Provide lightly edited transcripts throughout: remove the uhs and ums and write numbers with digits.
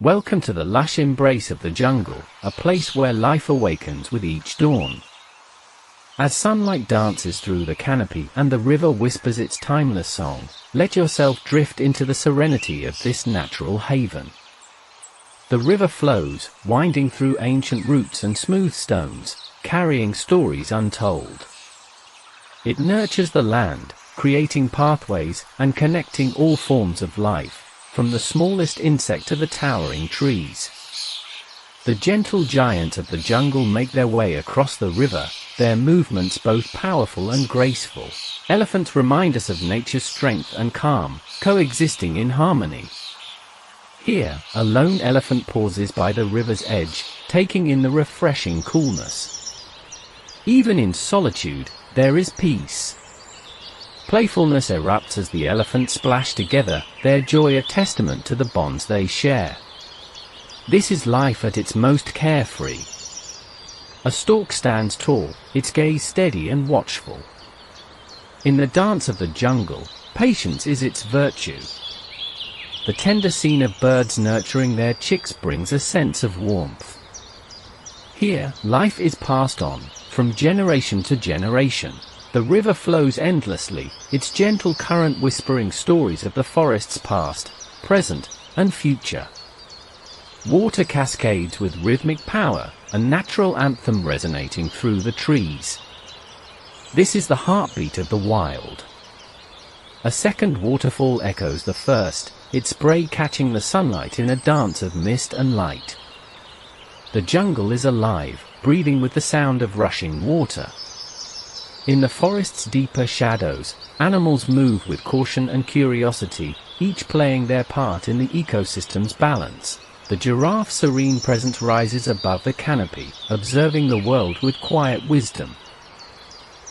Welcome to the lush embrace of the jungle, a place where life awakens with each dawn. As sunlight dances through the canopy and the river whispers its timeless song, let yourself drift into the serenity of this natural haven. The river flows, winding through ancient roots and smooth stones, carrying stories untold. It nurtures the land, creating pathways and connecting all forms of life, from the smallest insect to the towering trees. The gentle giants of the jungle make their way across the river, their movements both powerful and graceful. Elephants remind us of nature's strength and calm, coexisting in harmony. Here, a lone elephant pauses by the river's edge, taking in the refreshing coolness. Even in solitude, there is peace. Playfulness erupts as the elephants splash together, their joy a testament to the bonds they share. This is life at its most carefree. A stork stands tall, its gaze steady and watchful. In the dance of the jungle, patience is its virtue. The tender scene of birds nurturing their chicks brings a sense of warmth. Here, life is passed on, from generation to generation. The river flows endlessly, its gentle current whispering stories of the forest's past, present, and future. Water cascades with rhythmic power, a natural anthem resonating through the trees. This is the heartbeat of the wild. A second waterfall echoes the first, its spray catching the sunlight in a dance of mist and light. The jungle is alive, breathing with the sound of rushing water. In the forest's deeper shadows, animals move with caution and curiosity, each playing their part in the ecosystem's balance. The giraffe's serene presence rises above the canopy, observing the world with quiet wisdom.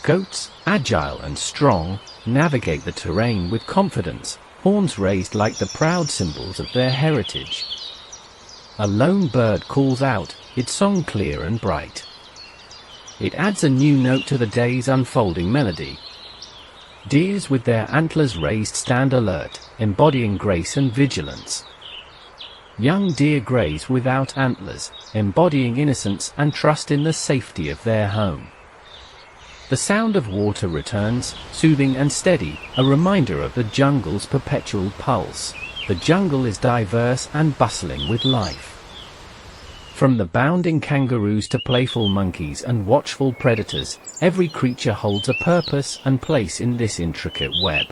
Goats, agile and strong, navigate the terrain with confidence, horns raised like the proud symbols of their heritage. A lone bird calls out, its song clear and bright. It adds a new note to the day's unfolding melody. Deers with their antlers raised stand alert, embodying grace and vigilance. Young deer graze without antlers, embodying innocence and trust in the safety of their home. The sound of water returns, soothing and steady, a reminder of the jungle's perpetual pulse. The jungle is diverse and bustling with life. From the bounding kangaroos to playful monkeys and watchful predators, every creature holds a purpose and place in this intricate web.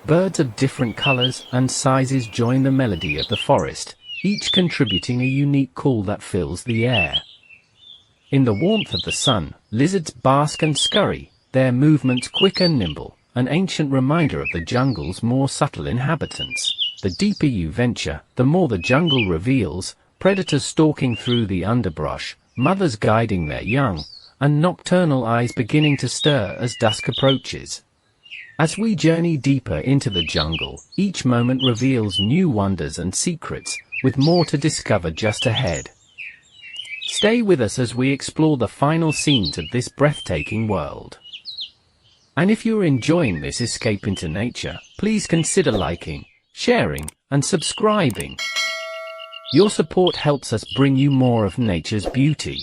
Birds of different colors and sizes join the melody of the forest, each contributing a unique call that fills the air. In the warmth of the sun, lizards bask and scurry, their movements quick and nimble, an ancient reminder of the jungle's more subtle inhabitants. The deeper you venture, the more the jungle reveals, predators stalking through the underbrush, mothers guiding their young, and nocturnal eyes beginning to stir as dusk approaches. As we journey deeper into the jungle, each moment reveals new wonders and secrets, with more to discover just ahead. Stay with us as we explore the final scenes of this breathtaking world. And if you're enjoying this escape into nature, please consider liking, sharing, and subscribing. Your support helps us bring you more of nature's beauty.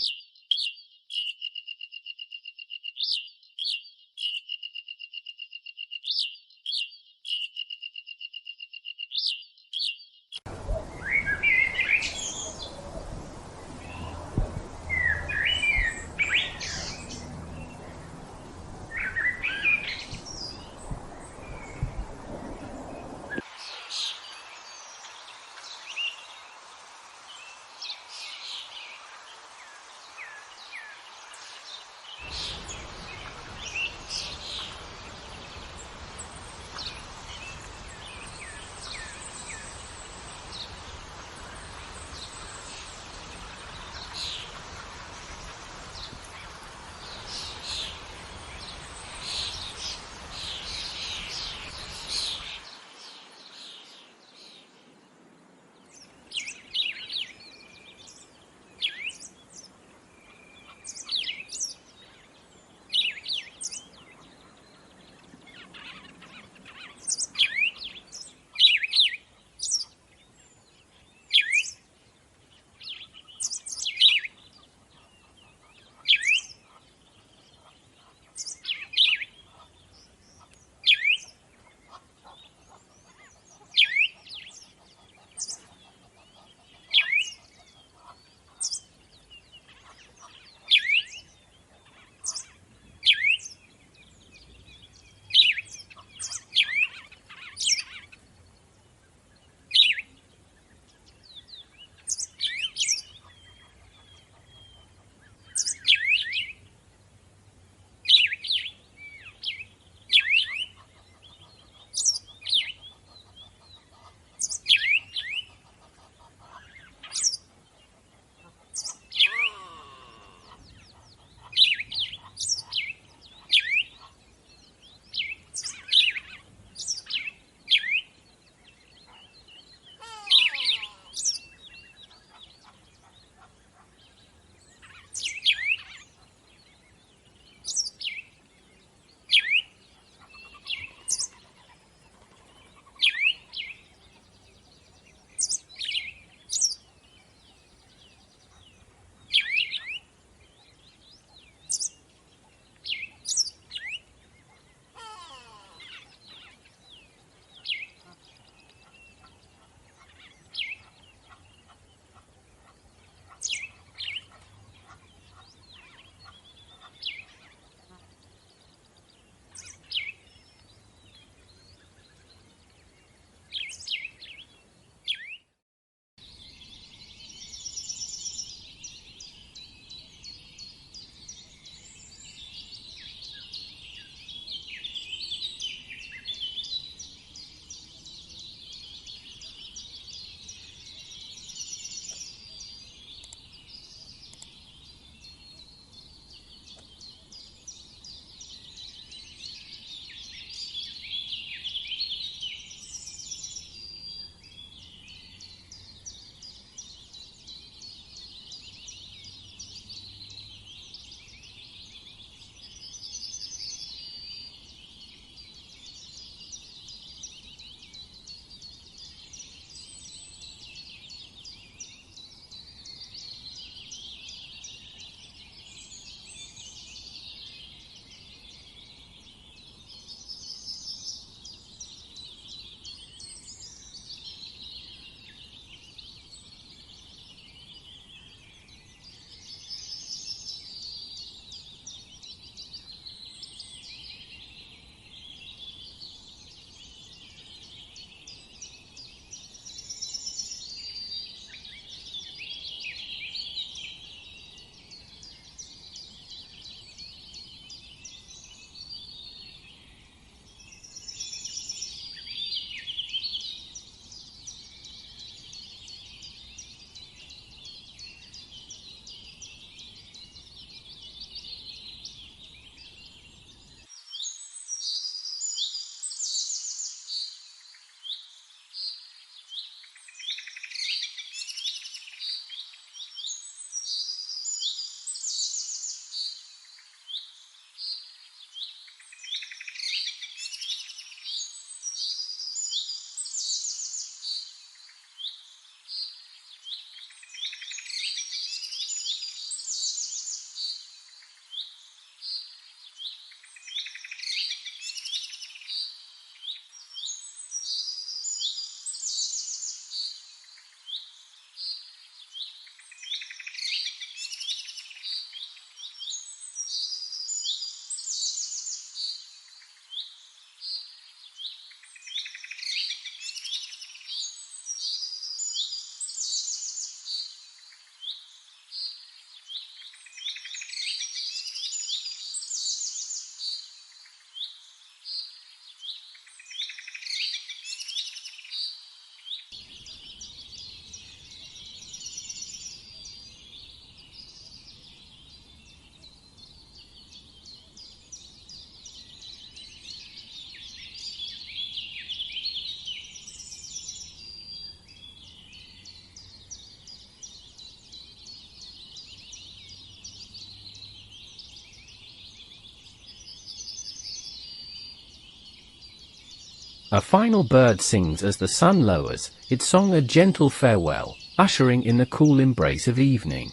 A final bird sings as the sun lowers, its song a gentle farewell, ushering in the cool embrace of evening.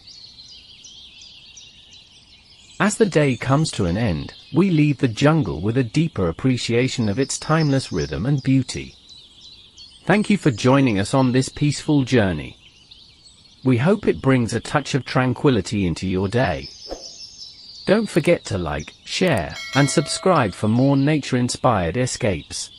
As the day comes to an end, we leave the jungle with a deeper appreciation of its timeless rhythm and beauty. Thank you for joining us on this peaceful journey. We hope it brings a touch of tranquility into your day. Don't forget to like, share, and subscribe for more nature-inspired escapes.